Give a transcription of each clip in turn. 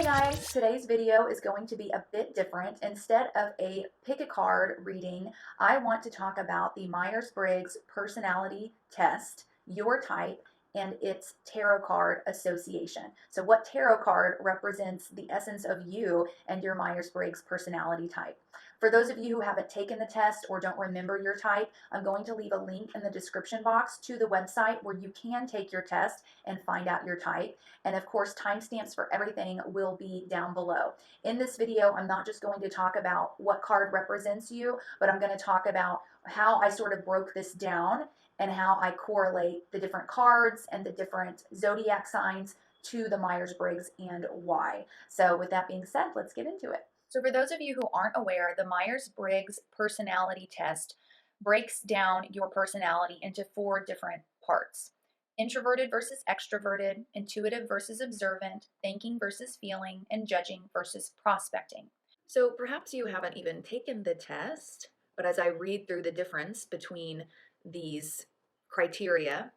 Hey guys, today's video is going to be a bit different. Instead of a pick a card reading, I want to talk about the Myers-Briggs personality test, your type, and its tarot card association. So what tarot card represents the essence of you and your Myers-Briggs personality type? For those of you who haven't taken the test or don't remember your type, I'm going to leave a link in the description box to the website where you can take your test and find out your type. And of course, timestamps for everything will be down below. In this video, I'm not just going to talk about what card represents you, but I'm going to talk about how I sort of broke this down and how I correlate the different cards and the different zodiac signs to the Myers-Briggs and why. So with that being said, let's get into it. So for those of you who aren't aware, the Myers-Briggs personality test breaks down your personality into 4 different parts: introverted versus extroverted, intuitive versus observant, thinking versus feeling, and judging versus prospecting. So perhaps you haven't even taken the test, but as I read through the difference between these criteria,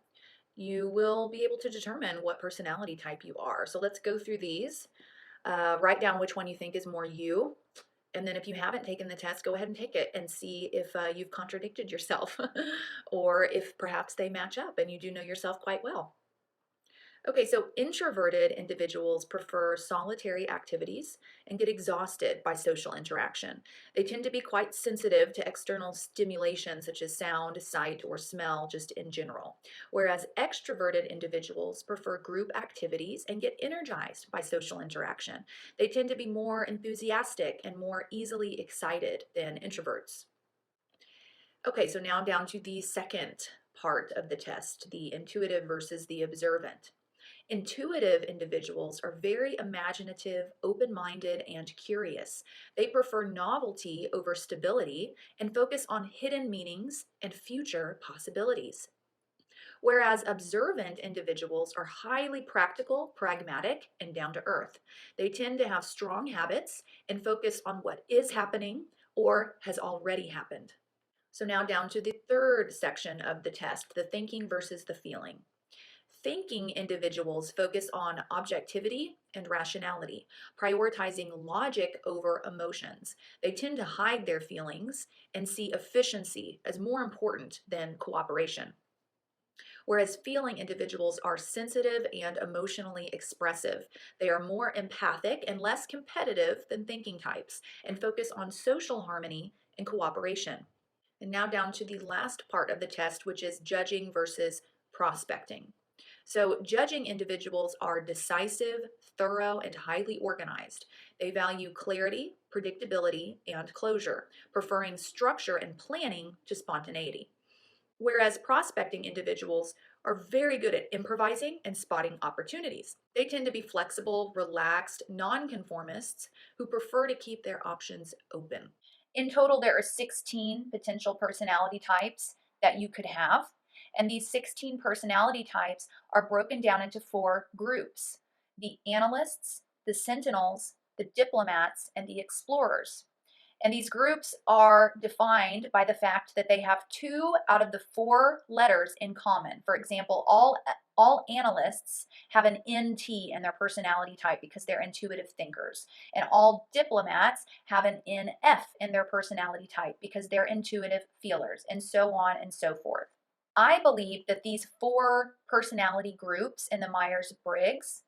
you will be able to determine what personality type you are. So let's go through these. Write down which one you think is more you. And then if you haven't taken the test, go ahead and take it and see if you've contradicted yourself or if perhaps they match up and you do know yourself quite well. Okay, so introverted individuals prefer solitary activities and get exhausted by social interaction. They tend to be quite sensitive to external stimulation such as sound, sight, or smell just in general. Whereas extroverted individuals prefer group activities and get energized by social interaction. They tend to be more enthusiastic and more easily excited than introverts. Okay, so now down to the second part of the test, the intuitive versus the observant. Intuitive individuals are very imaginative, open-minded, and curious. They prefer novelty over stability and focus on hidden meanings and future possibilities. Whereas observant individuals are highly practical, pragmatic, and down to earth. They tend to have strong habits and focus on what is happening or has already happened. So now down to the third section of the test, the thinking versus the feeling. Thinking individuals focus on objectivity and rationality, prioritizing logic over emotions. They tend to hide their feelings and see efficiency as more important than cooperation. Whereas feeling individuals are sensitive and emotionally expressive. They are more empathic and less competitive than thinking types and focus on social harmony and cooperation. And now down to the last part of the test, which is judging versus prospecting. So judging individuals are decisive, thorough, and highly organized. They value clarity, predictability, and closure, preferring structure and planning to spontaneity. Whereas prospecting individuals are very good at improvising and spotting opportunities. They tend to be flexible, relaxed, nonconformists who prefer to keep their options open. In total, there are 16 potential personality types that you could have. And these 16 personality types are broken down into 4 groups: the Analysts, the Sentinels, the Diplomats, and the Explorers. And these groups are defined by the fact that they have 2 out of the 4 letters in common. For example, all analysts have an NT in their personality type because they're intuitive thinkers. And all diplomats have an NF in their personality type because they're intuitive feelers, and so on and so forth. I believe that these 4 personality groups in the Myers-Briggs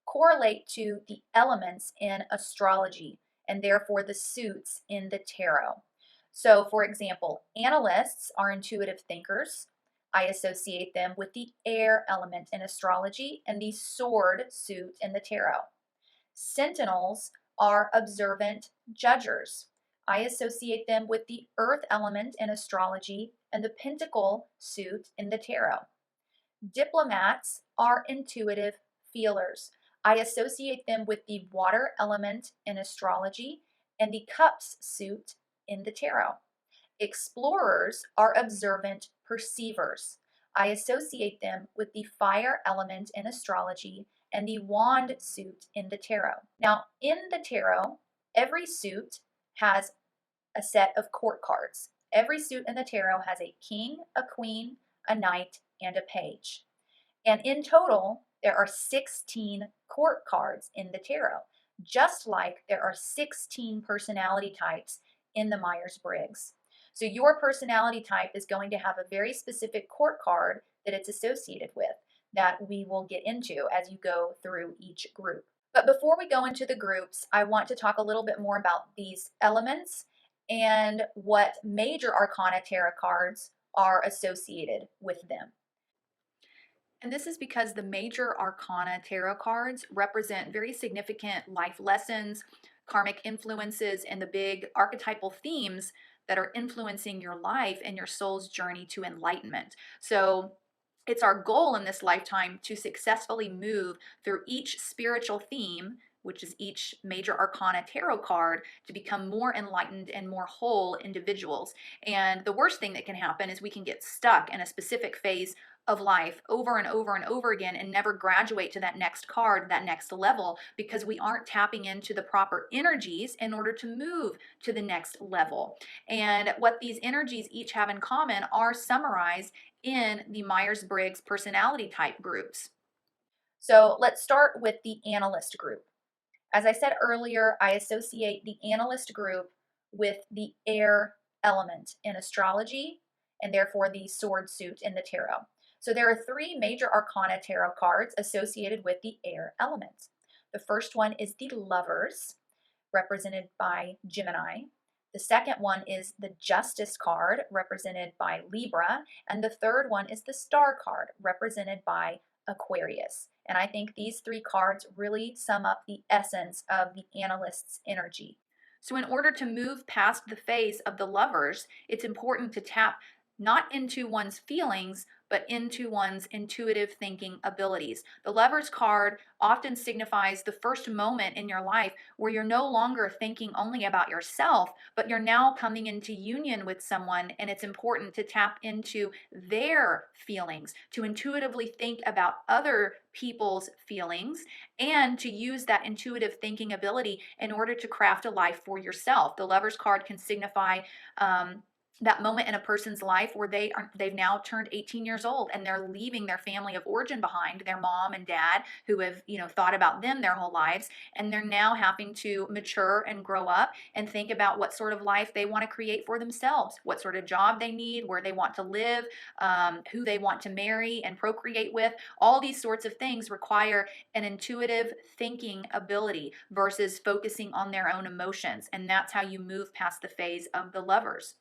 correlate to the elements in astrology and therefore the suits in the tarot. So for example, analysts are intuitive thinkers. I associate them with the air element in astrology and the sword suit in the tarot. Sentinels are observant judgers. I associate them with the earth element in astrology and the pentacle suit in the tarot. Diplomats are intuitive feelers. I associate them with the water element in astrology and the cups suit in the tarot. Explorers are observant perceivers. I associate them with the fire element in astrology and the wand suit in the tarot. Now, in the tarot, every suit has a set of court cards. Every suit in the tarot has a king, a queen, a knight, and a page. And in total, there are 16 court cards in the tarot. just like there are 16 personality types in the Myers-Briggs. So your personality type is going to have a very specific court card that it's associated with that we will get into as you go through each group. But before we go into the groups, I want to talk a little bit more about these elements and what major arcana tarot cards are associated with them. And this is because the major arcana tarot cards represent very significant life lessons, karmic influences, and the big archetypal themes that are influencing your life and your soul's journey to enlightenment. So it's our goal in this lifetime to successfully move through each spiritual theme, which is each major arcana tarot card, to become more enlightened and more whole individuals. And the worst thing that can happen is we can get stuck in a specific phase of life over and over and over again and never graduate to that next card, that next level, because we aren't tapping into the proper energies in order to move to the next level. And what these energies each have in common are summarized in the Myers-Briggs personality type groups. So let's start with the analyst group. As I said earlier, I associate the analyst group with the air element in astrology and therefore the sword suit in the tarot. So there are three major arcana tarot cards associated with the air element. The first one is the Lovers, represented by Gemini. The second one is the Justice card, represented by Libra. And the third one is the Star card, represented by Aquarius. And I think these three cards really sum up the essence of the analyst's energy. So in order to move past the phase of the Lovers, it's important to tap not into one's feelings, but into one's intuitive thinking abilities. The Lovers card often signifies the first moment in your life where you're no longer thinking only about yourself, but you're now coming into union with someone, and it's important to tap into their feelings, to intuitively think about other people's feelings, and to use that intuitive thinking ability in order to craft a life for yourself. The Lovers card can signify that moment in a person's life where they've now turned 18 years old and they're leaving their family of origin behind, their mom and dad who have thought about them their whole lives, and they're now having to mature and grow up and think about what sort of life they want to create for themselves, what sort of job they need, where they want to live, who they want to marry and procreate with. All these sorts of things require an intuitive thinking ability versus focusing on their own emotions, and that's how you move past the phase of the Lovers.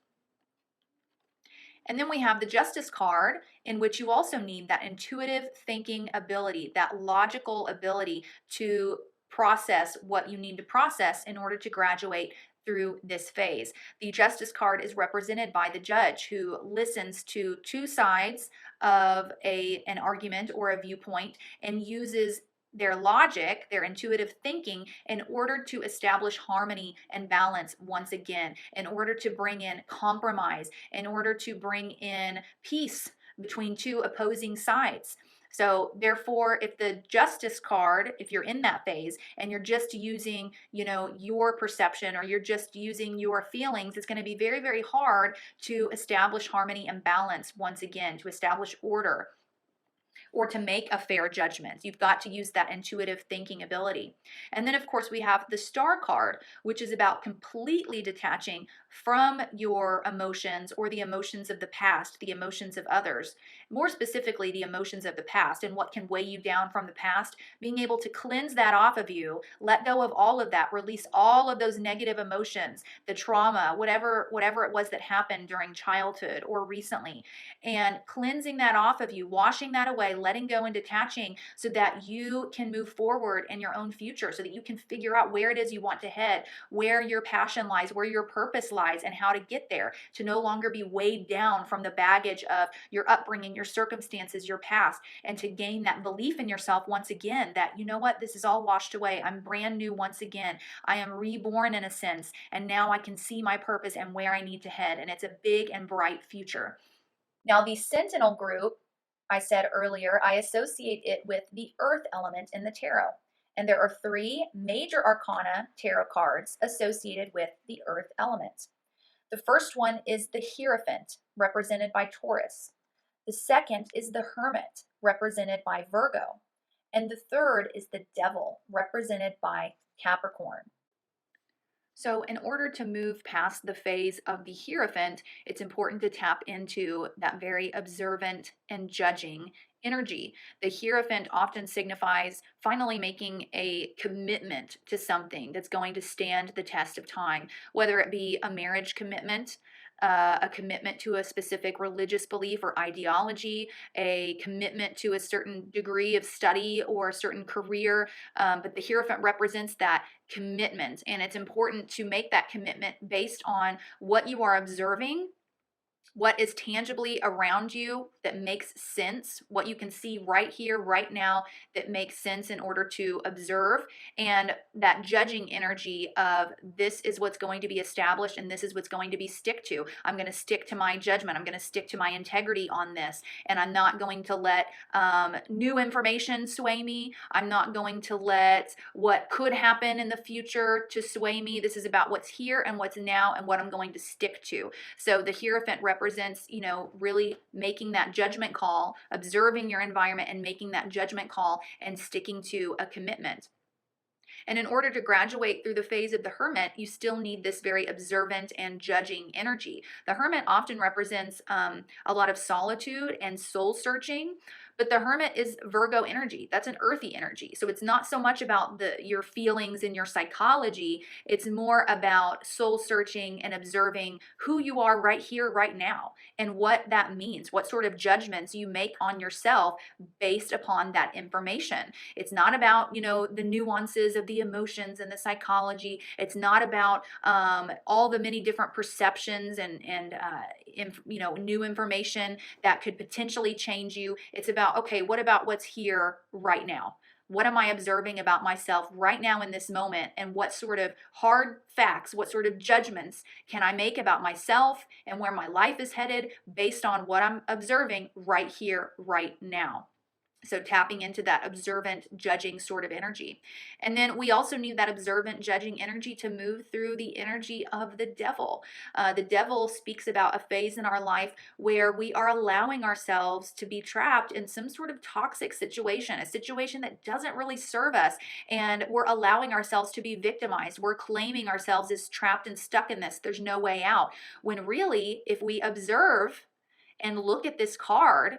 And then we have the Justice card, in which you also need that intuitive thinking ability, that logical ability to process what you need to process in order to graduate through this phase. The Justice card is represented by the judge, who listens to two sides of an argument or a viewpoint and uses their logic, their intuitive thinking, in order to establish harmony and balance once again, in order to bring in compromise, in order to bring in peace between two opposing sides. So therefore, if the Justice card, if you're in that phase and you're just using, your perception, or you're just using your feelings, it's going to be very, very hard to establish harmony and balance once again, to establish order, or to make a fair judgment. You've got to use that intuitive thinking ability. And then, of course, we have the Star card, which is about completely detaching from your emotions or the emotions of the past, the emotions of others, more specifically, the emotions of the past and what can weigh you down from the past, being able to cleanse that off of you, let go of all of that, release all of those negative emotions, the trauma, whatever it was that happened during childhood or recently, and cleansing that off of you, washing that away, letting go and detaching, so that you can move forward in your own future, so that you can figure out where it is you want to head, where your passion lies, where your purpose lies, and how to get there, to no longer be weighed down from the baggage of your upbringing, your circumstances, your past, and to gain that belief in yourself once again that, you know what, this is all washed away. I'm brand new once again. I am reborn in a sense, and now I can see my purpose and where I need to head, and it's a big and bright future. Now, the Sentinel group, I said earlier, I associate it with the earth element in the tarot. And there are three major arcana tarot cards associated with the earth element. The first one is the Hierophant, represented by Taurus. The second is the Hermit, represented by Virgo. And the third is the Devil, represented by Capricorn. So in order to move past the phase of the Hierophant, it's important to tap into that very observant and judging energy. The Hierophant often signifies finally making a commitment to something that's going to stand the test of time, whether it be a marriage commitment, a commitment to a specific religious belief or ideology, a commitment to a certain degree of study or a certain career. But the Hierophant represents that commitment, and it's important to make that commitment based on what you are observing, what is tangibly around you that makes sense, what you can see right here, right now, that makes sense in order to observe, and that judging energy of this is what's going to be established and this is what's going to be stick to. I'm going to stick to my judgment. I'm going to stick to my integrity on this, and I'm not going to let new information sway me. I'm not going to let what could happen in the future to sway me. This is about what's here and what's now and what I'm going to stick to. So the Hierophant represents, really making that judgment call, observing your environment and making that judgment call and sticking to a commitment. And in order to graduate through the phase of the Hermit, you still need this very observant and judging energy. The Hermit often represents a lot of solitude and soul searching, but the Hermit is Virgo energy. That's an earthy energy. So it's not so much about your feelings and your psychology. It's more about soul searching and observing who you are right here, right now, and what that means, what sort of judgments you make on yourself based upon that information. It's not about, the nuances of the emotions and the psychology. It's not about all the many different perceptions and new information that could potentially change you. It's about, okay, what about what's here right now? What am I observing about myself right now in this moment? And what sort of hard facts, what sort of judgments can I make about myself and where my life is headed based on what I'm observing right here, right now? So tapping into that observant, judging sort of energy. And then we also need that observant, judging energy to move through the energy of the devil. The devil speaks about a phase in our life where we are allowing ourselves to be trapped in some sort of toxic situation, a situation that doesn't really serve us. And we're allowing ourselves to be victimized. We're claiming ourselves as trapped and stuck in this. There's no way out. When really, if we observe and look at this card,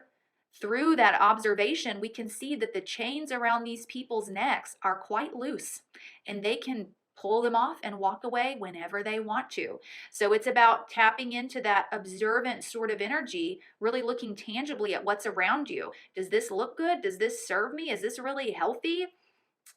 through that observation, we can see that the chains around these people's necks are quite loose and they can pull them off and walk away whenever they want to. So it's about tapping into that observant sort of energy, really looking tangibly at what's around you. Does this look good? Does this serve me? Is this really healthy?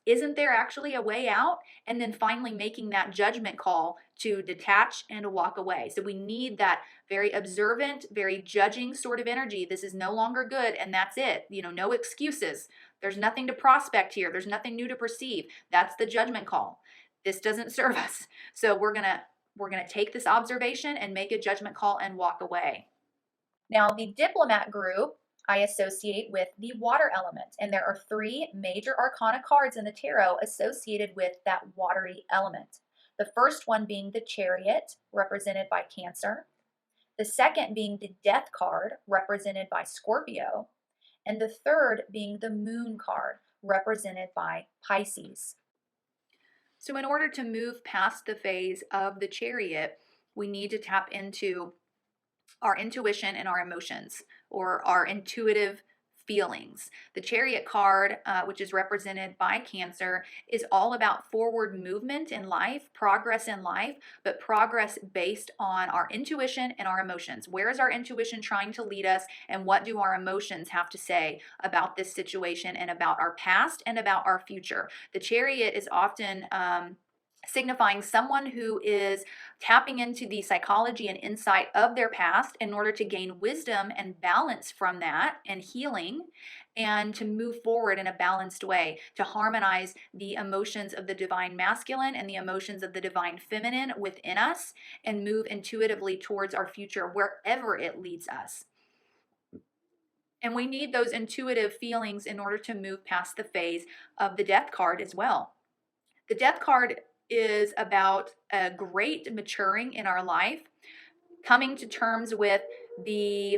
Isn't there actually a way out? And then finally making that judgment call to detach and to walk away. So we need that very observant, very judging sort of energy. This is no longer good and that's it. No excuses. There's nothing to prospect here. There's nothing new to perceive. That's the judgment call. This doesn't serve us. So we're going to take this observation and make a judgment call and walk away. Now, the Diplomat group I associate with the water element, and there are 3 major arcana cards in the tarot associated with that watery element. The first one being the Chariot, represented by Cancer. The second being the Death card, represented by Scorpio. And the third being the Moon card, represented by Pisces. So in order to move past the phase of the Chariot, we need to tap into our intuition and our emotions, or our intuitive feelings. The Chariot card, which is represented by Cancer, is all about forward movement in life, progress in life, but progress based on our intuition and our emotions. Where is our intuition trying to lead us, and what do our emotions have to say about this situation and about our past and about our future? The Chariot is often signifying someone who is tapping into the psychology and insight of their past in order to gain wisdom and balance from that and healing, and to move forward in a balanced way, to harmonize the emotions of the divine masculine and the emotions of the divine feminine within us, and move intuitively towards our future wherever it leads us. And we need those intuitive feelings in order to move past the phase of the Death card as well. The Death card is about a great maturing in our life, coming to terms with the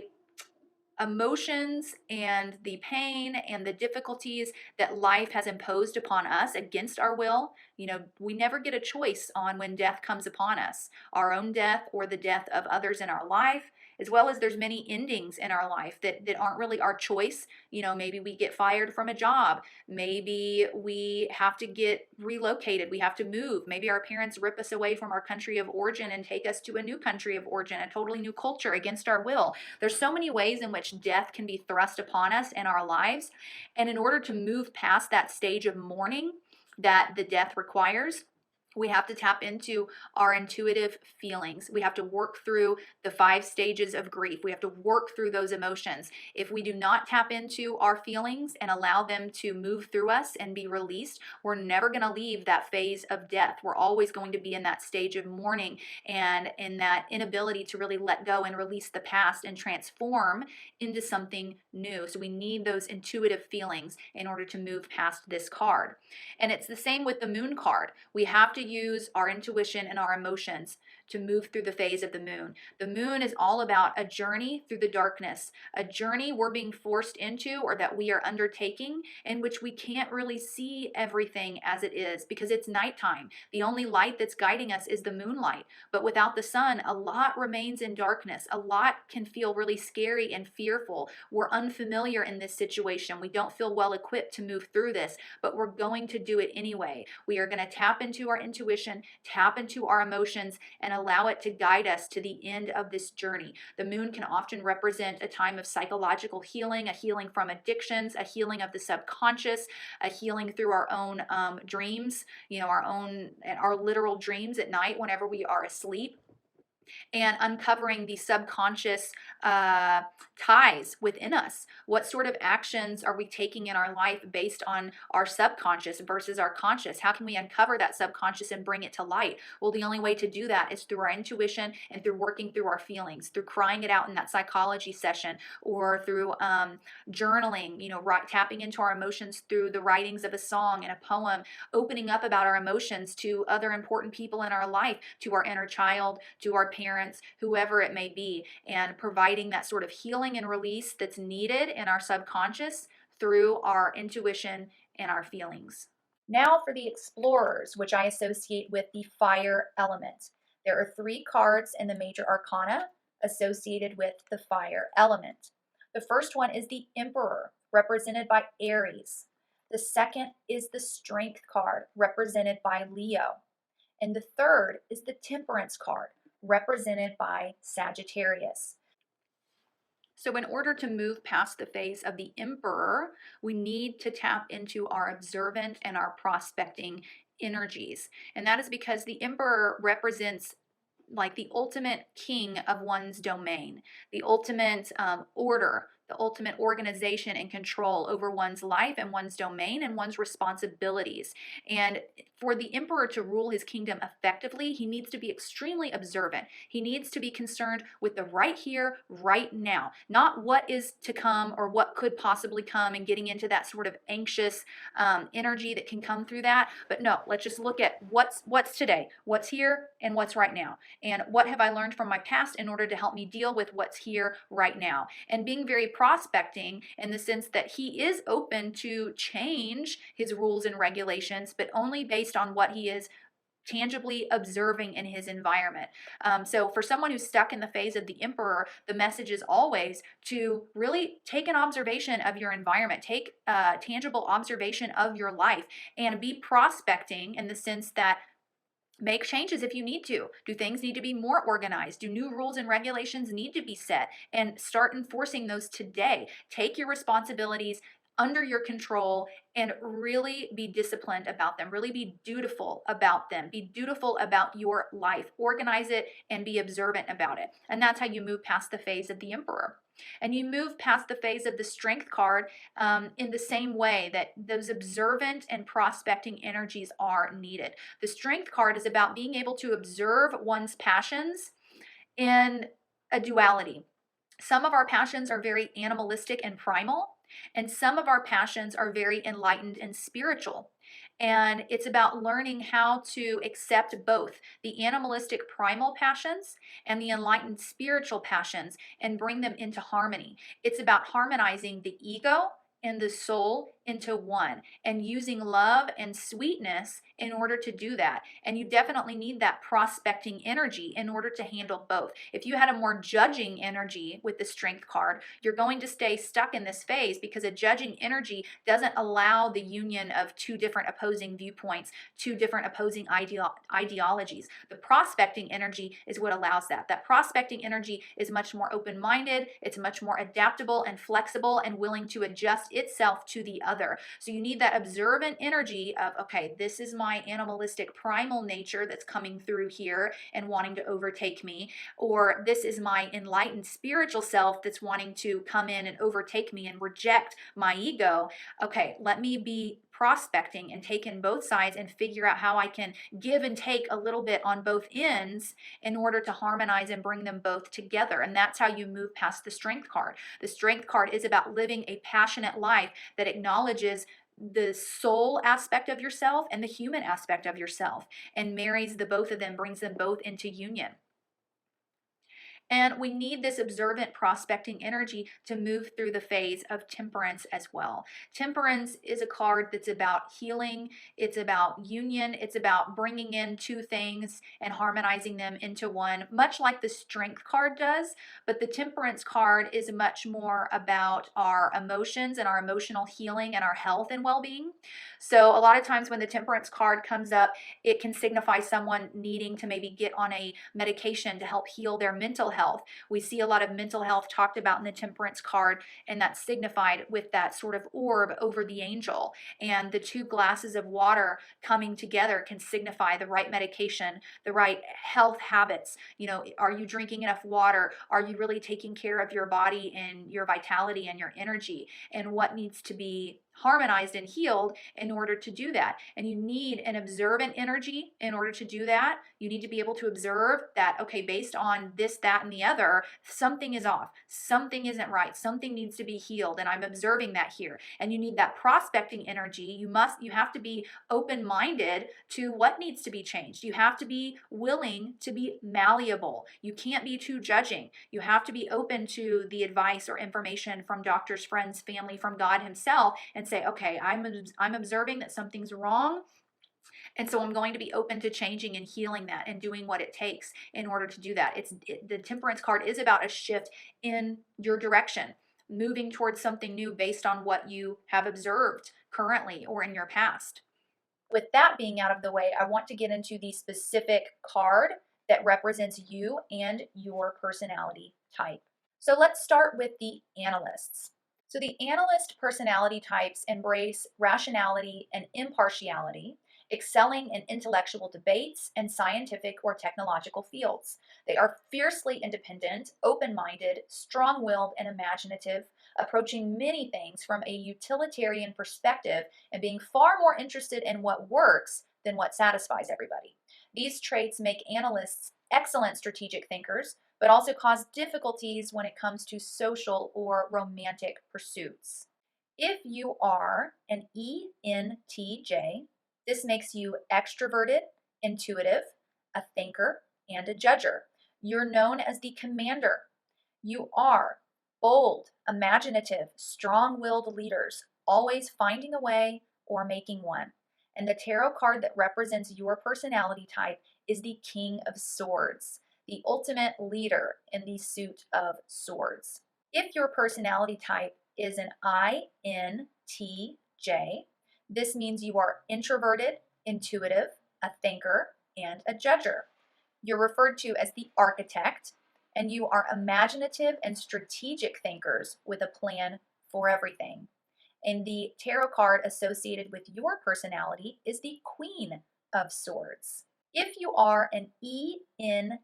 emotions and the pain and the difficulties that life has imposed upon us against our will. We never get a choice on when death comes upon us, our own death or the death of others in our life, as well as there's many endings in our life that aren't really our choice. Maybe we get fired from a job. Maybe we have to get relocated. We have to move. Maybe our parents rip us away from our country of origin and take us to a new country of origin, a totally new culture against our will. There's so many ways in which death can be thrust upon us in our lives. And in order to move past that stage of mourning that the death requires, we have to tap into our intuitive feelings. We have to work through the 5 stages of grief. We have to work through those emotions. If we do not tap into our feelings and allow them to move through us and be released, we're never going to leave that phase of death. We're always going to be in that stage of mourning and in that inability to really let go and release the past and transform into something new. So we need those intuitive feelings in order to move past this card. And it's the same with the moon card. We have to use our intuition and our emotions to move through the phase of the moon. The moon is all about a journey through the darkness, a journey we're being forced into or that we are undertaking, in which we can't really see everything as it is because it's nighttime. The only light that's guiding us is the moonlight. But without the sun, a lot remains in darkness. A lot can feel really scary and fearful. We're unfamiliar in this situation. We don't feel well equipped to move through this, but we're going to do it anyway. We are going to tap into our intuition, tap into our emotions, and allow it to guide us to the end of this journey. The moon can often represent a time of psychological healing, a healing from addictions, a healing of the subconscious, a healing through our own dreams, our literal dreams at night whenever we are asleep, and uncovering the subconscious ties within us. What sort of actions are we taking in our life based on our subconscious versus our conscious? How can we uncover that subconscious and bring it to light? Well, the only way to do that is through our intuition and through working through our feelings, through crying it out in that psychology session, or through journaling, tapping into our emotions through the writings of a song and a poem, opening up about our emotions to other important people in our life, to our inner child, to our parents, whoever it may be, and providing that sort of healing and release that's needed in our subconscious through our intuition and our feelings. Now for the explorers, which I associate with the fire element. There are 3 cards in the major arcana associated with the fire element. The first one is the Emperor, represented by Aries. The second is the Strength card, represented by Leo. And the third is the Temperance card, represented by Sagittarius. So in order to move past the phase of the Emperor, we need to tap into our observant and our prospecting energies. And that is because the Emperor represents like the ultimate king of one's domain, the ultimate order, the ultimate organization and control over one's life and one's domain and one's responsibilities. And for the emperor to rule his kingdom effectively, he needs to be extremely observant. He needs to be concerned with the right here, right now, not what is to come or what could possibly come, and getting into that sort of anxious energy that can come through that. But no, let's just look at what's today, what's here, and what's right now. And what have I learned from my past in order to help me deal with what's here right now? And being very prospecting in the sense that he is open to change his rules and regulations, but only based on what he is tangibly observing in his environment. So for someone who's stuck in the phase of the emperor, the message is always to really take an observation of your environment, take tangible observation of your life, and be prospecting in the sense that make changes if you need to. Do things need to be more organized? Do new rules and regulations need to be set? And start enforcing those today. Take your responsibilities under your control and really be disciplined about them. Really be dutiful about them. Be dutiful about your life. Organize it and be observant about it. And that's how you move past the phase of the emperor. And you move past the phase of the strength card in the same way that those observant and prospecting energies are needed. The strength card is about being able to observe one's passions in a duality. Some of our passions are very animalistic and primal, and some of our passions are very enlightened and spiritual. And it's about learning how to accept both the animalistic primal passions and the enlightened spiritual passions and bring them into harmony. It's about harmonizing the ego and the soul into one and using love and sweetness in order to do that. And you definitely need that prospecting energy in order to handle both. If you had a more judging energy with the strength card, you're going to stay stuck in this phase because a judging energy doesn't allow the union of two different opposing viewpoints, two different opposing ideologies. The prospecting energy is what allows that. That prospecting energy is much more open-minded, it's much more adaptable and flexible and willing to adjust itself to the other. So you need that observant energy of, okay, this is my animalistic primal nature that's coming through here and wanting to overtake me, or this is my enlightened spiritual self that's wanting to come in and overtake me and reject my ego. Okay, let me be prospecting and take in both sides and figure out how I can give and take a little bit on both ends in order to harmonize and bring them both together. And that's how you move past the strength card. The strength card is about living a passionate life that acknowledges the soul aspect of yourself and the human aspect of yourself and marries the both of them, brings them both into union. And we need this observant prospecting energy to move through the phase of temperance as well. Temperance is a card that's about healing, it's about union, it's about bringing in two things and harmonizing them into one, much like the strength card does. But the temperance card is much more about our emotions and our emotional healing and our health and well-being. So a lot of times when the temperance card comes up, it can signify someone needing to maybe get on a medication to help heal their mental health. We see a lot of mental health talked about in the temperance card, and that's signified with that sort of orb over the angel. And the two glasses of water coming together can signify the right medication, the right health habits. You know, are you drinking enough water? Are you really taking care of your body and your vitality and your energy? And what needs to be harmonized and healed in order to do that. And you need an observant energy in order to do that. You need to be able to observe that, okay, based on this, that, and the other, something is off, something isn't right, something needs to be healed, and I'm observing that here. And you need that prospecting energy. You have to be open-minded to what needs to be changed. You have to be willing to be malleable. You can't be too judging. You have to be open to the advice or information from doctors, friends, family, from God himself, and say, okay, I'm observing that something's wrong, and so I'm going to be open to changing and healing that and doing what it takes in order to do that. The temperance card is about a shift in your direction, moving towards something new based on what you have observed currently or in your past. With that being out of the way, I want to get into the specific card that represents you and your personality type. So let's start with the analysts. So the analyst personality types embrace rationality and impartiality, excelling in intellectual debates and scientific or technological fields. They are fiercely independent, open-minded, strong-willed, and imaginative, approaching many things from a utilitarian perspective and being far more interested in what works than what satisfies everybody. These traits make analysts excellent strategic thinkers, but also cause difficulties when it comes to social or romantic pursuits. If you are an ENTJ, this makes you extroverted, intuitive, a thinker, and a judger. You're known as the commander. You are bold, imaginative, strong-willed leaders, always finding a way or making one. And the tarot card that represents your personality type is the King of Swords, the ultimate leader in the suit of swords. If your personality type is an INTJ, this means you are introverted, intuitive, a thinker, and a judger. You're referred to as the architect, and you are imaginative and strategic thinkers with a plan for everything. And the tarot card associated with your personality is the Queen of Swords. If you are an ENTP,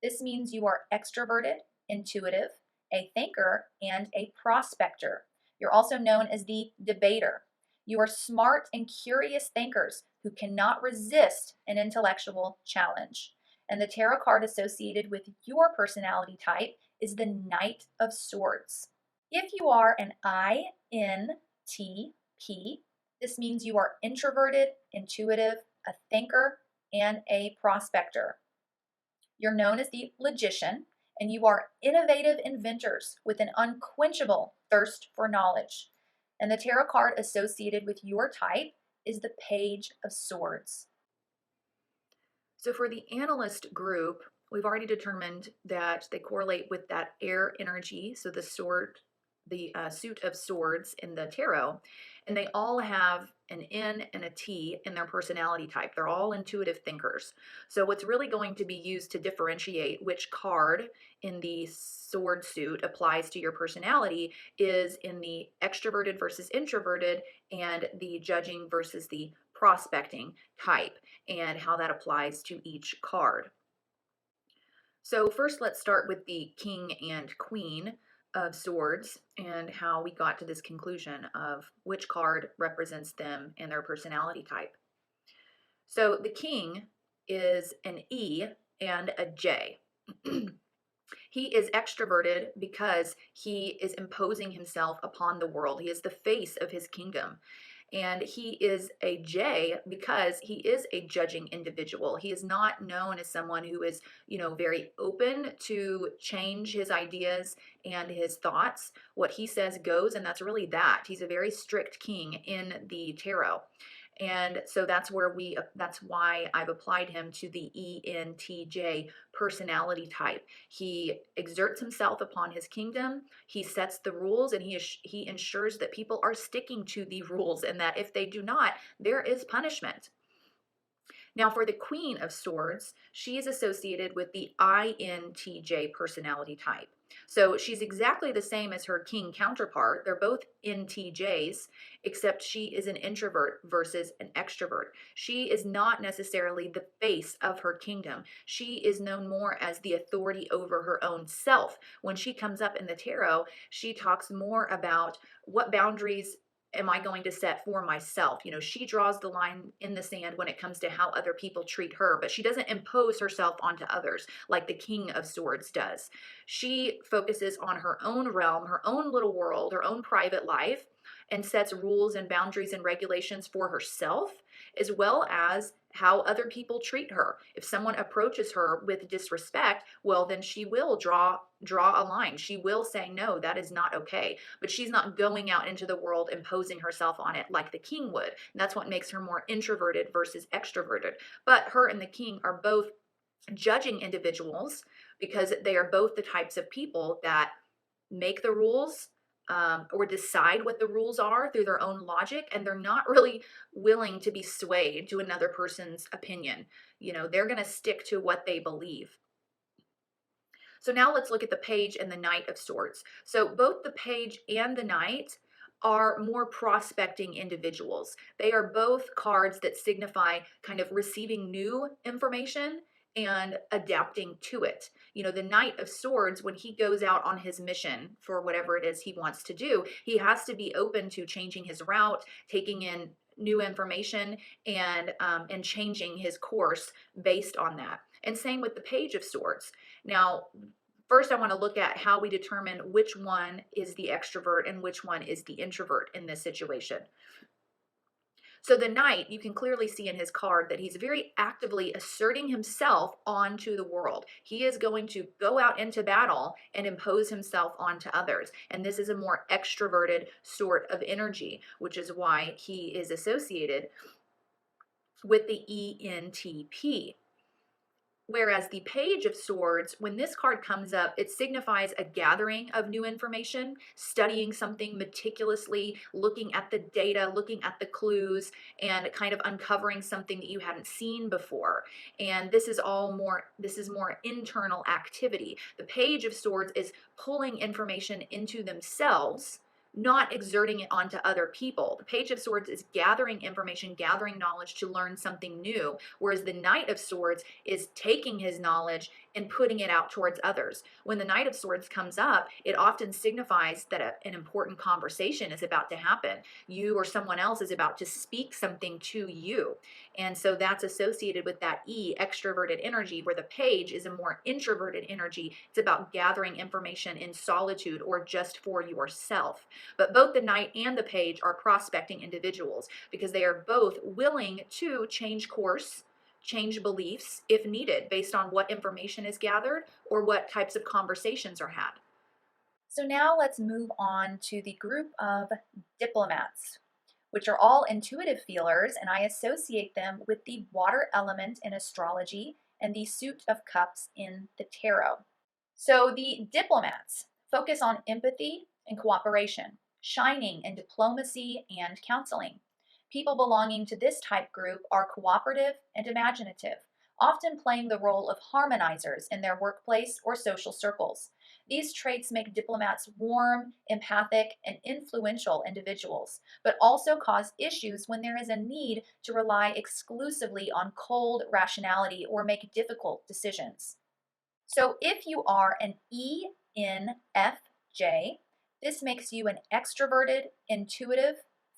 this means you are extroverted, intuitive, a thinker, and a prospector. You're also known as the debater. You are smart and curious thinkers who cannot resist an intellectual challenge. And the tarot card associated with your personality type is the Knight of Swords. If you are an INTP, This means you are introverted, intuitive, a thinker, and a prospector. You're known as the logician, and you are innovative inventors with an unquenchable thirst for knowledge. And the tarot card associated with your type is the Page of Swords. So for the analyst group, we've already determined that they correlate with that air energy, so the sword, the suit of swords in the tarot, and they all have an N and a T in their personality type. They're all intuitive thinkers. So what's really going to be used to differentiate which card in the sword suit applies to your personality is in the extroverted versus introverted and the judging versus the prospecting type, and how that applies to each card. So first, let's start with the King and Queen of Swords and how we got to this conclusion of which card represents them and their personality type. So the King is an E and a J. He is extroverted because he is imposing himself upon the world. He is the face of his kingdom. And he is a J because he is a judging individual. He is not known as someone who is, very open to change his ideas and his thoughts. What he says goes, and that's really that. He's a very strict king in the tarot. And so that's why I've applied him to the ENTJ personality type. He exerts himself upon his kingdom. He sets the rules, and he ensures that people are sticking to the rules, and that if they do not, there is punishment. Now, for the Queen of Swords, she is associated with the INTJ personality type. So she's exactly the same as her King counterpart. They're both NTJs, except she is an introvert versus an extrovert. She is not necessarily the face of her kingdom. She is known more as the authority over her own self. When she comes up in the tarot, she talks more about what boundaries am I going to set for myself? She draws the line in the sand when it comes to how other people treat her, but she doesn't impose herself onto others like the King of Swords does. She focuses on her own realm, her own little world, her own private life, and sets rules and boundaries and regulations for herself, as well as how other people treat her. If someone approaches her with disrespect, well, then she will draw a line. She will say, no, that is not okay. But she's not going out into the world imposing herself on it like the King would. And that's what makes her more introverted versus extroverted. But her and the King are both judging individuals because they are both the types of people that make the rules, or decide what the rules are through their own logic, and they're not really willing to be swayed to another person's opinion. They're going to stick to what they believe. So now let's look at the Page and the Knight of Swords. So both the Page and the Knight are more prospecting individuals. They are both cards that signify kind of receiving new information and adapting to it. The Knight of Swords, when he goes out on his mission for whatever it is he wants to do, he has to be open to changing his route, taking in new information, and changing his course based on that. And same with the Page of Swords. Now, first I want to look at how we determine which one is the extrovert and which one is the introvert in this situation. So the Knight, you can clearly see in his card that he's very actively asserting himself onto the world. He is going to go out into battle and impose himself onto others. And this is a more extroverted sort of energy, which is why he is associated with the ENTP. Whereas the Page of Swords, when this card comes up, it signifies a gathering of new information, studying something meticulously, looking at the data, looking at the clues, and kind of uncovering something that you hadn't seen before. And this is more internal activity. The Page of Swords is pulling information into themselves, not exerting it onto other people. The Page of Swords is gathering information, gathering knowledge to learn something new, whereas the Knight of Swords is taking his knowledge and putting it out towards others. When the Knight of Swords comes up, it often signifies that an important conversation is about to happen. You or someone else is about to speak something to you. And so that's associated with that E, extroverted energy, where the Page is a more introverted energy. It's about gathering information in solitude or just for yourself. But both the Knight and the Page are prospecting individuals because they are both willing to change course, change beliefs if needed based on what information is gathered or what types of conversations are had. So now let's move on to the group of diplomats, which are all intuitive feelers, and I associate them with the water element in astrology and the suit of cups in the tarot. So the diplomats focus on empathy and cooperation, shining in diplomacy and counseling. People belonging to this type group are cooperative and imaginative, often playing the role of harmonizers in their workplace or social circles. These traits make diplomats warm, empathic, and influential individuals, but also cause issues when there is a need to rely exclusively on cold rationality or make difficult decisions. So if you are an ENFJ, this makes you an extroverted, intuitive,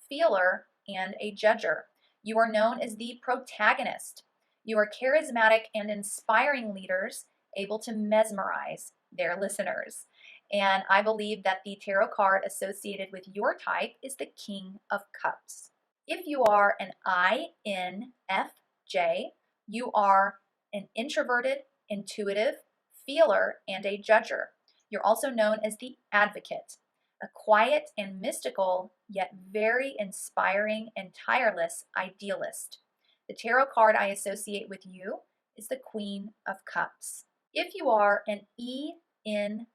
feeler, and a judger. You are known as the protagonist. You are charismatic and inspiring leaders, able to mesmerize their listeners. And I believe that the tarot card associated with your type is the King of Cups. If you are an INFJ, you are an introverted, intuitive, feeler, and a judger. You're also known as the advocate, a quiet and mystical, yet very inspiring and tireless idealist. The tarot card I associate with you is the Queen of Cups. If you are an ENFP,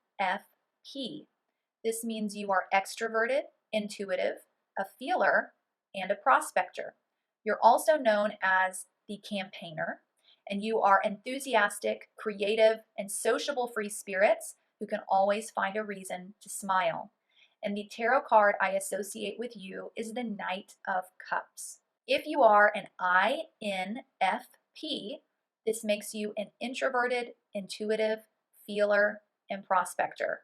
this means you are extroverted, intuitive, a feeler, and a prospector. You're also known as the campaigner, and you are enthusiastic, creative, and sociable free spirits who can always find a reason to smile. And the tarot card I associate with you is the Knight of Cups. If you are an INFP, this makes you an introverted, intuitive, feeler, and prospector.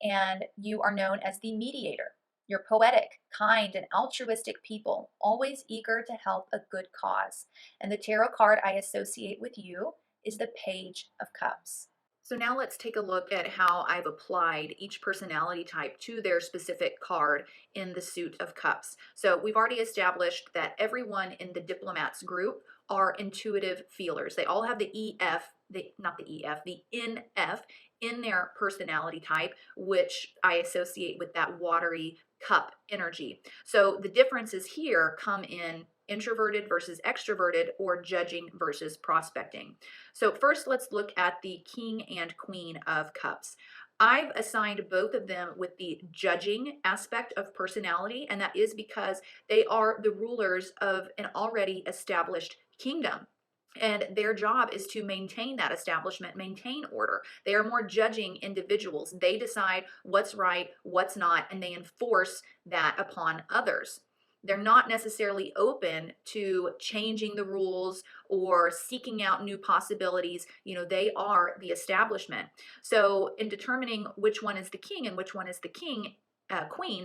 And you are known as the mediator. You're poetic, kind, and altruistic people, always eager to help a good cause. And the tarot card I associate with you is the Page of Cups. So now let's take a look at how I've applied each personality type to their specific card in the suit of cups. So we've already established that everyone in the diplomats group are intuitive feelers. They all have the the NF in their personality type, which I associate with that watery cup energy. So the differences here come in introverted versus extroverted, or judging versus prospecting. So first, let's look at the King and Queen of Cups. I've assigned both of them with the judging aspect of personality, and that is because they are the rulers of an already established kingdom. And their job is to maintain that establishment, maintain order. They are more judging individuals. They decide what's right, what's not, and they enforce that upon others. They're not necessarily open to changing the rules or seeking out new possibilities. You know, they are the establishment. So in determining which one is the king and which one is the queen,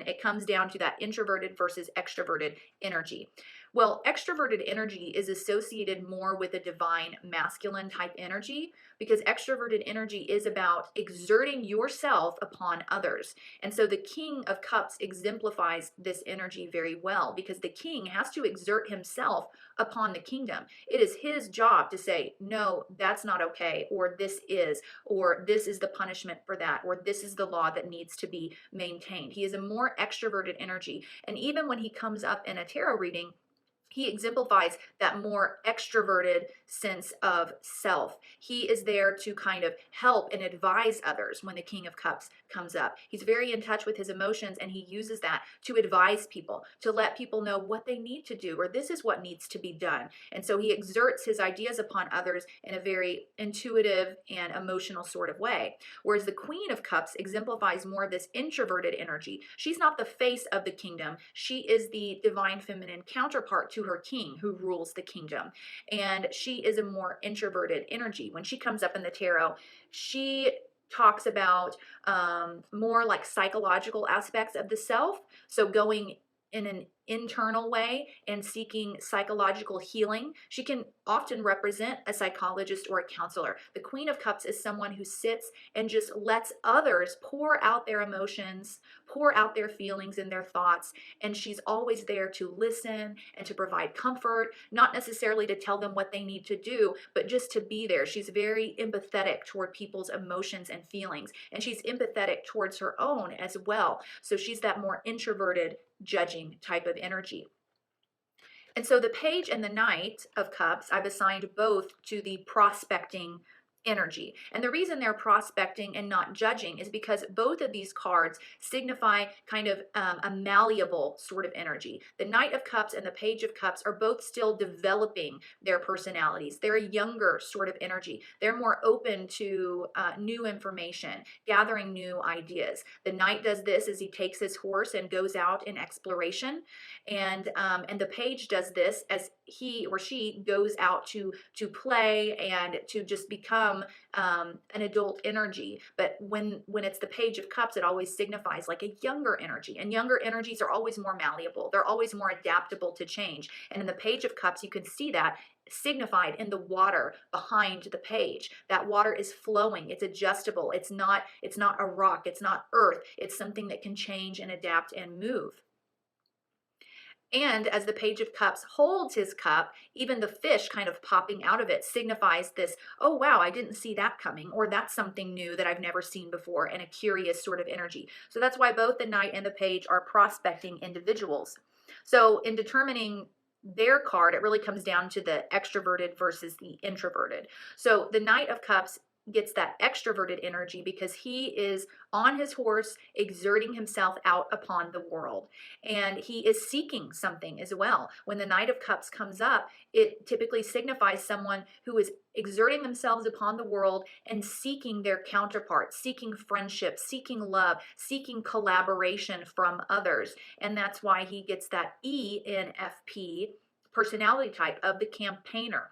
it comes down to that introverted versus extroverted energy. Well, extroverted energy is associated more with a divine masculine type energy, because extroverted energy is about exerting yourself upon others. And so the King of Cups exemplifies this energy very well, because the king has to exert himself upon the kingdom. It is his job to say, no, that's not okay, or this is the punishment for that, or this is the law that needs to be maintained. He is a more extroverted energy. And even when he comes up in a tarot reading, he exemplifies that more extroverted sense of self. He is there to kind of help and advise others when the King of Cups comes up. He's very in touch with his emotions, and he uses that to advise people, to let people know what they need to do, or this is what needs to be done. And so he exerts his ideas upon others in a very intuitive and emotional sort of way. Whereas the Queen of Cups exemplifies more of this introverted energy. She's not the face of the kingdom. She is the divine feminine counterpart to her king, who rules the kingdom. And she is a more introverted energy. When she comes up in the tarot, she talks about more like psychological aspects of the self. So going in an internal way and seeking psychological healing. She can often represent a psychologist or a counselor. The Queen of Cups is someone who sits and just lets others pour out their emotions, pour out their feelings and their thoughts, and she's always there to listen and to provide comfort, not necessarily to tell them what they need to do, but just to be there. She's very empathetic toward people's emotions and feelings, and she's empathetic towards her own as well. So she's that more introverted, judging type of energy. And so the Page and the Knight of Cups, I've assigned both to the prospecting energy. And the reason they're prospecting and not judging is because both of these cards signify kind of a malleable sort of energy. The Knight of Cups and the Page of Cups are both still developing their personalities. They're a younger sort of energy. They're more open to new information, gathering new ideas. The Knight does this as he takes his horse and goes out in exploration, and the Page does this as he or she goes out to play and to just become an adult energy. But when it's the Page of Cups, it always signifies like a younger energy, and younger energies are always more malleable. They're always more adaptable to change. And in the Page of Cups, you can see that signified in the water behind the page. That water is flowing, it's adjustable, it's not a rock, it's not earth, it's something that can change and adapt and move. And as the Page of Cups holds his cup, even the fish kind of popping out of it signifies this, oh wow, I didn't see that coming, or that's something new that I've never seen before, and a curious sort of energy. So that's why both the Knight and the Page are prospecting individuals. So in determining their card, it really comes down to the extroverted versus the introverted. So the Knight of Cups gets that extroverted energy because he is on his horse, exerting himself out upon the world, and he is seeking something as well. When the Knight of Cups comes up, it typically signifies someone who is exerting themselves upon the world and seeking their counterpart, seeking friendship, seeking love, seeking collaboration from others. And that's why he gets that ENFP personality type of the campaigner.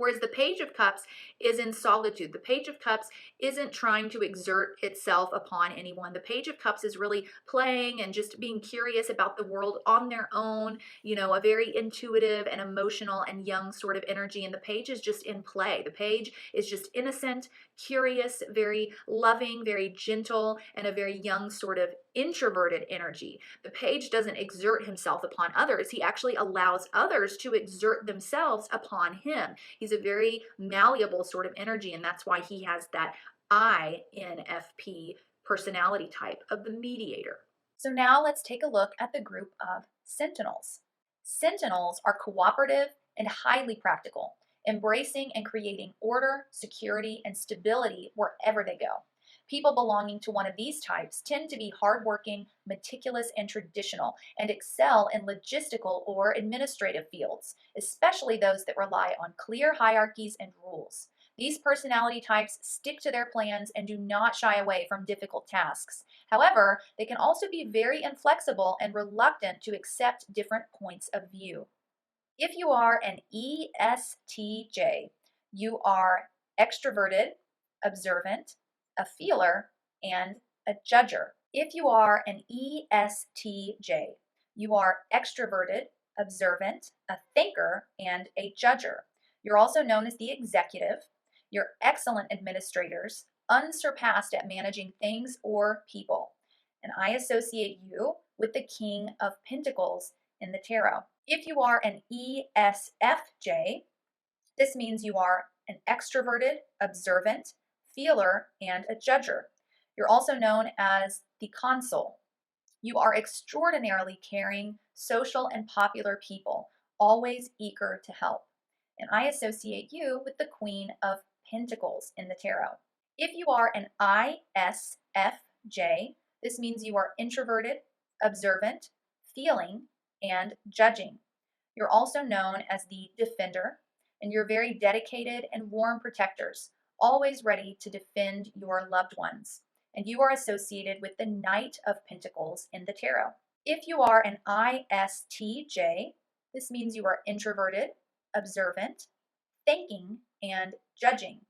Whereas the Page of Cups is in solitude. The Page of Cups isn't trying to exert itself upon anyone. The Page of Cups is really playing and just being curious about the world on their own, you know, a very intuitive and emotional and young sort of energy. And the Page is just in play. The Page is just innocent, curious, very loving, very gentle, and a very young sort of introverted energy. The Page doesn't exert himself upon others. He actually allows others to exert themselves upon him. He's a very malleable sort of energy, and that's why he has that INFP personality type of the mediator. So now let's take a look at the group of Sentinels. Sentinels are cooperative and highly practical, embracing and creating order, security, and stability wherever they go. People belonging to one of these types tend to be hardworking, meticulous, and traditional, and excel in logistical or administrative fields, especially those that rely on clear hierarchies and rules. These personality types stick to their plans and do not shy away from difficult tasks. However, they can also be very inflexible and reluctant to accept different points of view. If you are an ESTJ, you are extroverted, observant, a feeler, and a judger. If you are an ESTJ, you are extroverted, observant, a thinker, and a judger. You're also known as the executive. You're excellent administrators, unsurpassed at managing things or people. And I associate you with the King of Pentacles in the tarot. If you are an ESFJ, this means you are an extroverted, observant, feeler, and a judger. You're also known as the Consul. You are extraordinarily caring, social, and popular people, always eager to help. And I associate you with the Queen of Pentacles in the tarot. If you are an ISFJ, this means you are introverted, observant, feeling, and judging. You're also known as the Defender, and you're very dedicated and warm protectors, always ready to defend your loved ones. And you are associated with the Knight of Pentacles in the tarot. If you are an ISTJ, this means you are introverted, observant, thinking, and judging.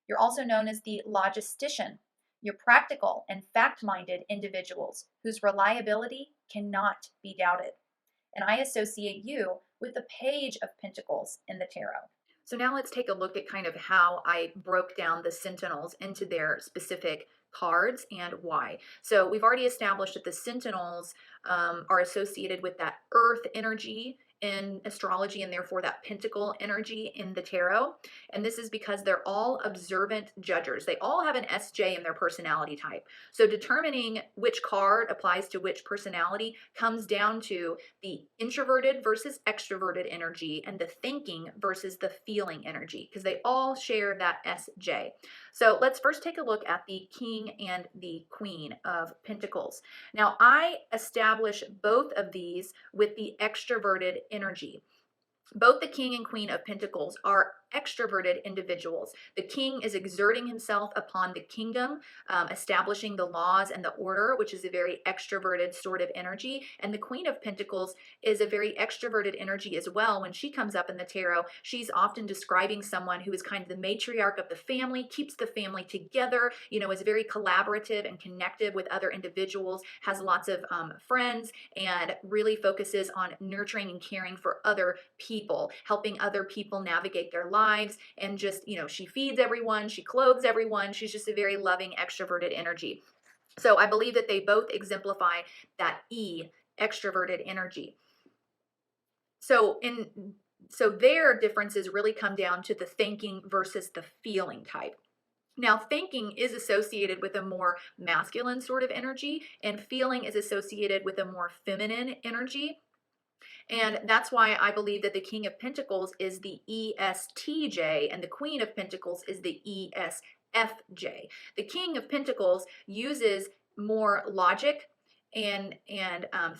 You're also known as the Logistician. You're practical and fact-minded individuals whose reliability cannot be doubted. and I associate you with the Page of Pentacles in the tarot. So now let's take a look at kind of how I broke down the Sentinels into their specific cards and why. So we've already established that the Sentinels are associated with that earth energy in astrology, and therefore that pentacle energy in the tarot. And this is because they're all observant judgers. They all have an SJ in their personality type. So determining which card applies to which personality comes down to the introverted versus extroverted energy and the thinking versus the feeling energy, because they all share that SJ. So let's first take a look at the King and the Queen of Pentacles. Now, I establish both of these with the extroverted energy. Both the King and Queen of Pentacles are extroverted individuals. The king is exerting himself upon the kingdom, establishing the laws and the order, which is a very extroverted sort of energy. And the Queen of Pentacles is a very extroverted energy as well. When she comes up in the tarot, she's often describing someone who is kind of the matriarch of the family, keeps the family together, you know, is very collaborative and connected with other individuals, has lots of friends, and really focuses on nurturing and caring for other people, helping other people navigate their lives, and just, you know, she feeds everyone, she clothes everyone, she's just a very loving extroverted energy. So I believe that they both exemplify that extroverted energy. So their differences really come down to the thinking versus the feeling type. Now, thinking is associated with a more masculine sort of energy, and feeling is associated with a more feminine energy. And that's why I believe that the King of Pentacles is the ESTJ and the Queen of Pentacles is the ESFJ. The King of Pentacles uses more logic and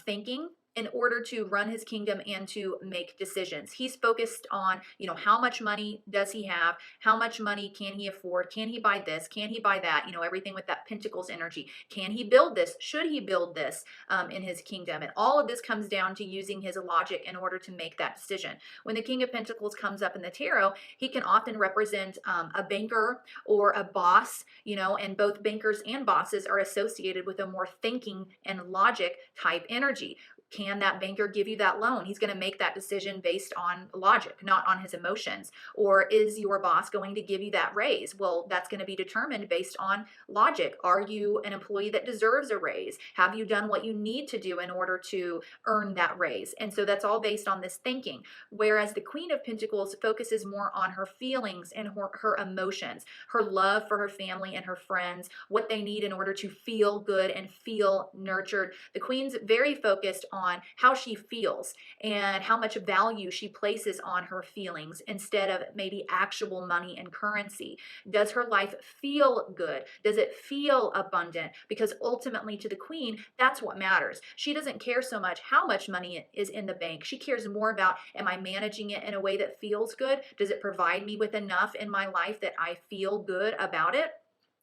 thinking in order to run his kingdom and to make decisions. He's focused on, you know, how much money does he have? How much money can he afford? Can he buy this? Can he buy that? You know, everything with that Pentacles energy. Can he build this? Should he build this in his kingdom? And all of this comes down to using his logic in order to make that decision. When the King of Pentacles comes up in the tarot, he can often represent a banker or a boss, you know, and both bankers and bosses are associated with a more thinking and logic type energy. Can that banker give you that loan? He's going to make that decision based on logic, not on his emotions. Or is your boss going to give you that raise? Well, that's going to be determined based on logic. Are you an employee that deserves a raise? Have you done what you need to do in order to earn that raise? And so that's all based on this thinking. Whereas the Queen of Pentacles focuses more on her feelings and her emotions, her love for her family and her friends, what they need in order to feel good and feel nurtured. The Queen's very focused on how she feels and how much value she places on her feelings instead of maybe actual money and currency. Does her life feel good? Does it feel abundant? Because ultimately to the Queen, that's what matters. She doesn't care so much how much money is in the bank. She cares more about, am I managing it in a way that feels good? Does it provide me with enough in my life that I feel good about it?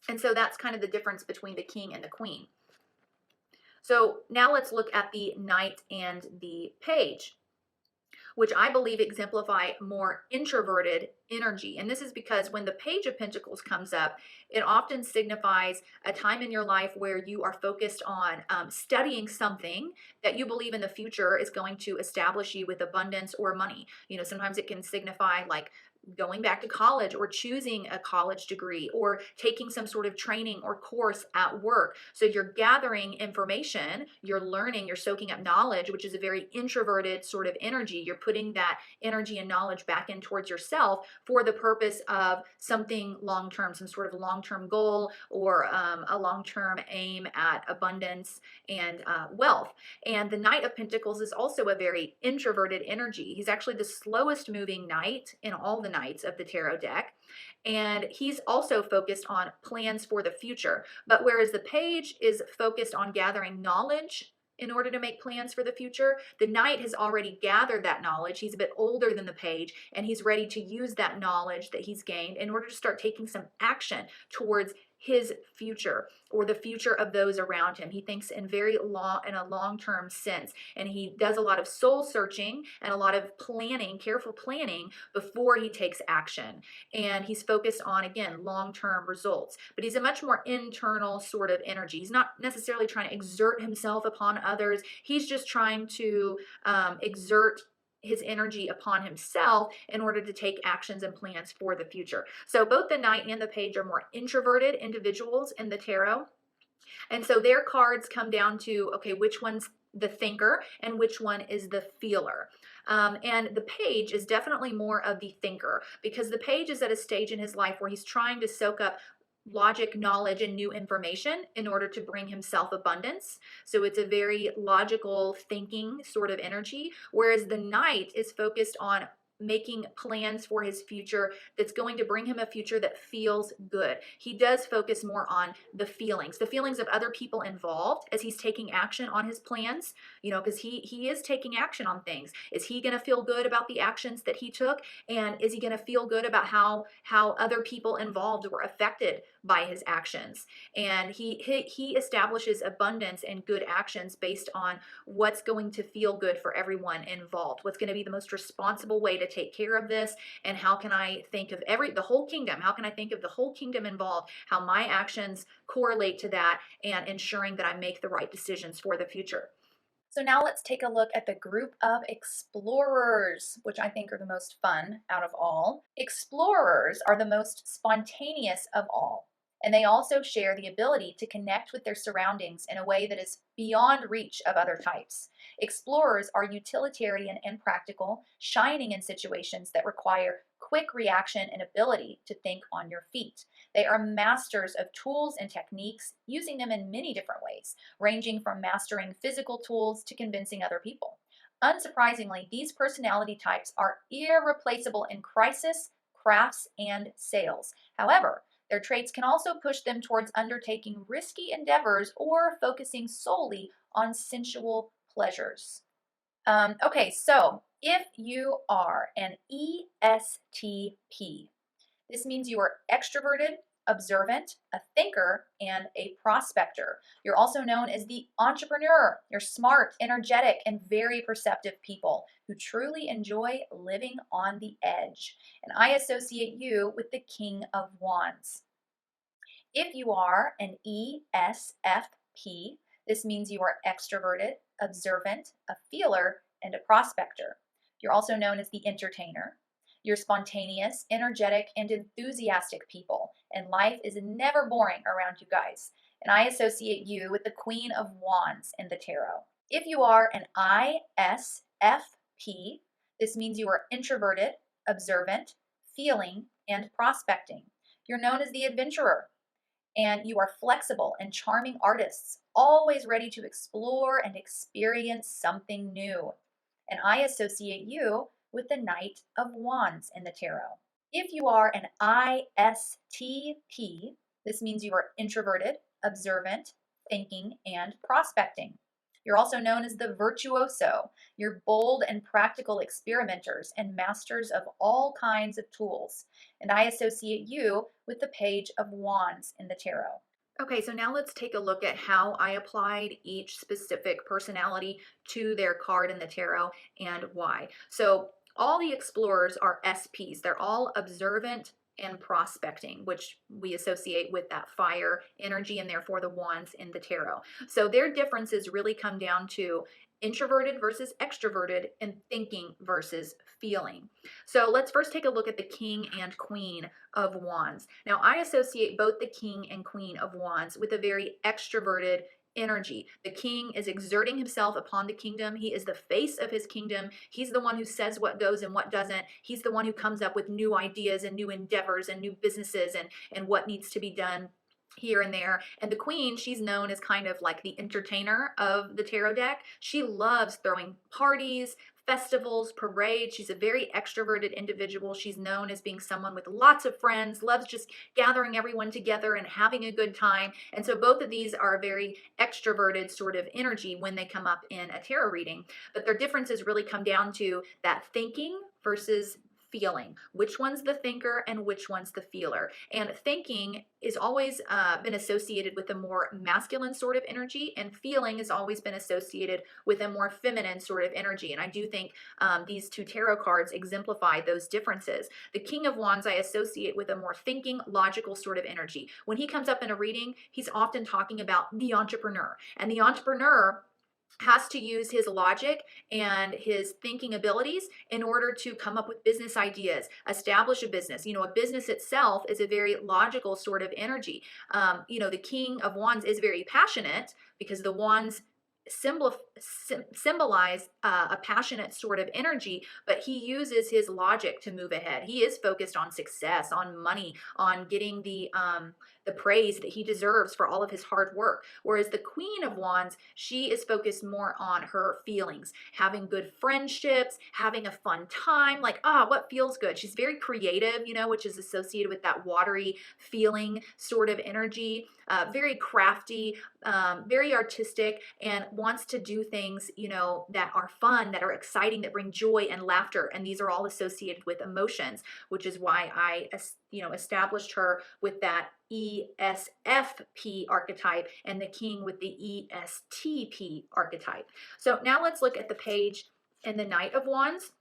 And so that's kind of the difference between the King and the Queen. So now let's look at the Knight and the Page, which I believe exemplify more introverted energy. And this is because when the Page of Pentacles comes up, it often signifies a time in your life where you are focused on studying something that you believe in the future is going to establish you with abundance or money. You know, sometimes it can signify like going back to college or choosing a college degree or taking some sort of training or course at work. So you're gathering information, you're learning, you're soaking up knowledge, which is a very introverted sort of energy. You're putting that energy and knowledge back in towards yourself for the purpose of something long-term, some sort of long-term goal or a long-term aim at abundance and wealth. And the Knight of Pentacles is also a very introverted energy. He's actually the slowest moving knight in all the knights of the tarot deck. And he's also focused on plans for the future. But whereas the Page is focused on gathering knowledge in order to make plans for the future, the Knight has already gathered that knowledge. He's a bit older than the Page, and he's ready to use that knowledge that he's gained in order to start taking some action towards his future or the future of those around him. He thinks in a long-term sense, and he does a lot of soul searching and a lot of planning, careful planning before he takes action. And he's focused on, again, long-term results, but he's a much more internal sort of energy. He's not necessarily trying to exert himself upon others. He's just trying to exert his energy upon himself in order to take actions and plans for the future. So both the Knight and the Page are more introverted individuals in the tarot. And so their cards come down to, okay, which one's the thinker and which one is the feeler. And the Page is definitely more of the thinker, because the Page is at a stage in his life where he's trying to soak up logic, knowledge, and new information in order to bring himself abundance. So it's a very logical thinking sort of energy, whereas the Knight is focused on making plans for his future that's going to bring him a future that feels good. He does focus more on the feelings of other people involved as he's taking action on his plans, because he is taking action on things. Is he going to feel good about the actions that he took? And is he going to feel good about how other people involved were affected by his actions? And he establishes abundance and good actions based on what's going to feel good for everyone involved, what's going to be the most responsible way to take care of this, and how can I think of the whole kingdom? How can I think of the whole kingdom involved? How my actions correlate to that, and ensuring that I make the right decisions for the future. So now let's take a look at the group of explorers, which I think are the most fun out of all. Explorers are the most spontaneous of all, and they also share the ability to connect with their surroundings in a way that is beyond reach of other types. Explorers are utilitarian and practical, shining in situations that require quick reaction and ability to think on your feet. They are masters of tools and techniques, using them in many different ways, ranging from mastering physical tools to convincing other people. Unsurprisingly, these personality types are irreplaceable in crisis, crafts, and sales. However, their traits can also push them towards undertaking risky endeavors or focusing solely on sensual pleasures. Okay, so if you are an ESTP, this means you are extroverted, observant, a thinker, and a prospector. You're also known as the entrepreneur. You're smart, energetic, and very perceptive people who truly enjoy living on the edge. And I associate you with the King of Wands. If you are an ESFP, this means you are extroverted, observant, a feeler, and a prospector. You're also known as the entertainer. You're spontaneous, energetic, and enthusiastic people, and life is never boring around you guys. And I associate you with the Queen of Wands in the tarot. If you are an ISFP, this means you are introverted, observant, feeling, and prospecting. You're known as the adventurer, and you are flexible and charming artists, always ready to explore and experience something new. And I associate you with the Knight of Wands in the tarot. If you are an ISTP, this means you are introverted, observant, thinking, and prospecting. You're also known as the virtuoso. You're bold and practical experimenters and masters of all kinds of tools. And I associate you with the Page of Wands in the tarot. Okay, so now let's take a look at how I applied each specific personality to their card in the tarot and why. So all the explorers are SPs. They're all observant and prospecting, which we associate with that fire energy and therefore the wands in the tarot. So their differences really come down to introverted versus extroverted and thinking versus feeling. So let's first take a look at the King and Queen of Wands. Now I associate both the King and Queen of Wands with a very extroverted energy. The king is exerting himself upon the kingdom. He is the face of his kingdom. He's the one who says what goes and what doesn't. He's the one who comes up with new ideas and new endeavors and new businesses and what needs to be done here and there. And the queen, she's known as kind of like the entertainer of the tarot deck. She loves throwing parties, festivals, parades. She's a very extroverted individual. She's known as being someone with lots of friends, loves just gathering everyone together and having a good time. And so both of these are very extroverted sort of energy when they come up in a tarot reading. But their differences really come down to that thinking versus feeling, which one's the thinker and which one's the feeler. And thinking is always been associated with a more masculine sort of energy, and feeling has always been associated with a more feminine sort of energy. And I do think these two tarot cards exemplify those differences. The King of Wands I associate with a more thinking, logical sort of energy. When he comes up in a reading, he's often talking about the entrepreneur. And the entrepreneur has to use his logic and his thinking abilities in order to come up with business ideas, establish a business. A business itself is a very logical sort of energy. The King of Wands is very passionate because the wands symbolize a passionate sort of energy, but he uses his logic to move ahead. He is focused on success, on money, on getting the praise that he deserves for all of his hard work. Whereas the Queen of Wands, she is focused more on her feelings, having good friendships, having a fun time, like, what feels good. She's very creative, which is associated with that watery feeling sort of energy, very crafty, very artistic, and wants to do things, that are fun, that are exciting, that bring joy and laughter. And these are all associated with emotions, which is why I, established her with that ESFP archetype and the King with the ESTP archetype. So now let's look at the page and the Knight of Wands,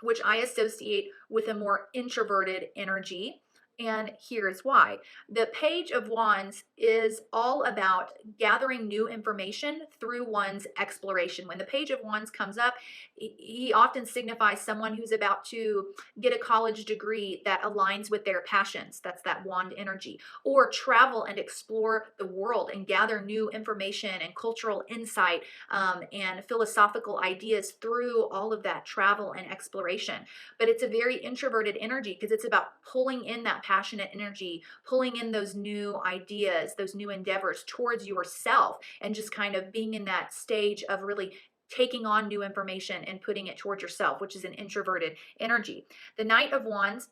which I associate with a more introverted energy. And here's why. The Page of Wands is all about gathering new information through one's exploration. When the Page of Wands comes up, he often signifies someone who's about to get a college degree that aligns with their passions. That's that wand energy. Or travel and explore the world and gather new information and cultural insight and philosophical ideas through all of that travel and exploration. But it's a very introverted energy because it's about pulling in that passionate energy, pulling in those new ideas, those new endeavors towards yourself, and just kind of being in that stage of really taking on new information and putting it towards yourself, which is an introverted energy. The Knight of Wands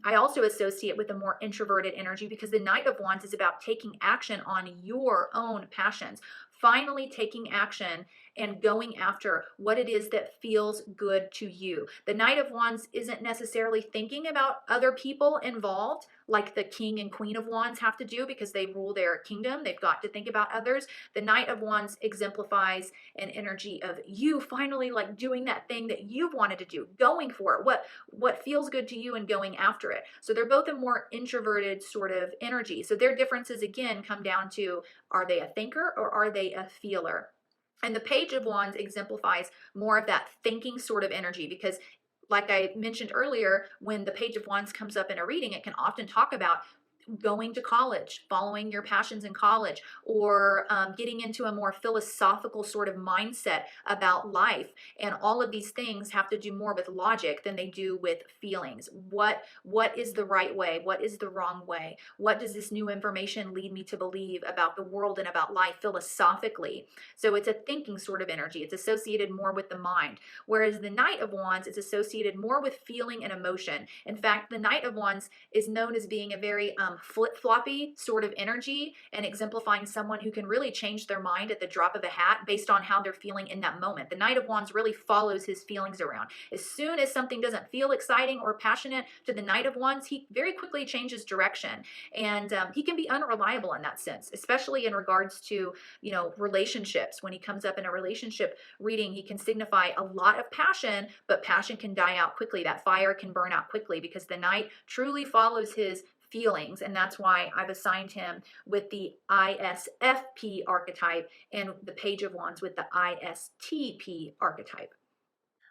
I also associate with a more introverted energy because the Knight of Wands is about taking action on your own passions, finally taking action and going after what it is that feels good to you. The Knight of Wands isn't necessarily thinking about other people involved like the King and Queen of Wands have to do because they rule their kingdom. They've got to think about others. The Knight of Wands exemplifies an energy of you finally like doing that thing that you've wanted to do, going for it, what feels good to you and going after it. So they're both a more introverted sort of energy. So their differences again come down to, are they a thinker or are they a feeler? And the Page of Wands exemplifies more of that thinking sort of energy because like I mentioned earlier, when the Page of Wands comes up in a reading, it can often talk about going to college, following your passions in college, or getting into a more philosophical sort of mindset about life. And all of these things have to do more with logic than they do with feelings. What is the right way? What is the wrong way? What does this new information lead me to believe about the world and about life philosophically? So it's a thinking sort of energy. It's associated more with the mind. Whereas the Knight of Wands is associated more with feeling and emotion. In fact, the Knight of Wands is known as being a very flip-floppy sort of energy and exemplifying someone who can really change their mind at the drop of a hat based on how they're feeling in that moment. The Knight of Wands really follows his feelings around. As soon as something doesn't feel exciting or passionate to the Knight of Wands, he very quickly changes direction. And he can be unreliable in that sense, especially in regards to, relationships. When he comes up in a relationship reading, he can signify a lot of passion, but passion can die out quickly. That fire can burn out quickly because the Knight truly follows his feelings, and that's why I've assigned him with the ISFP archetype and the Page of Wands with the ISTP archetype.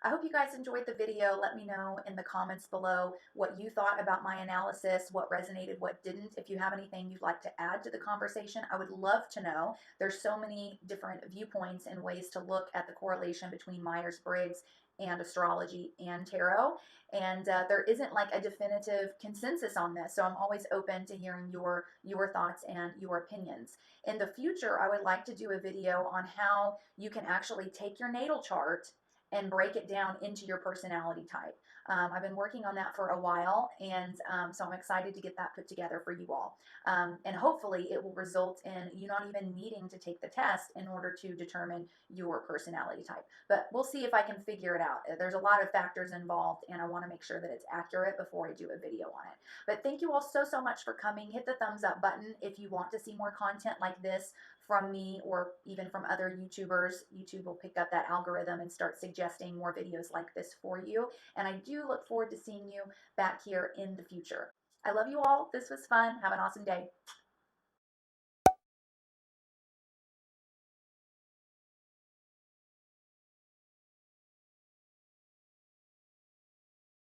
I hope you guys enjoyed the video. Let me know in the comments below what you thought about my analysis, what resonated, what didn't. If you have anything you'd like to add to the conversation, I would love to know. There's so many different viewpoints and ways to look at the correlation between Myers-Briggs and astrology and tarot. And there isn't like a definitive consensus on this. So I'm always open to hearing your thoughts and your opinions. In the future, I would like to do a video on how you can actually take your natal chart and break it down into your personality type. I've been working on that for a while, and so I'm excited to get that put together for you all. And hopefully it will result in you not even needing to take the test in order to determine your personality type. But we'll see if I can figure it out. There's a lot of factors involved, and I want to make sure that it's accurate before I do a video on it. But thank you all so much for coming. Hit the thumbs up button if you want to see more content like this from me or even from other YouTubers. YouTube will pick up that algorithm and start suggesting more videos like this for you. And I do look forward to seeing you back here in the future. I love you all. This was fun. Have an awesome day.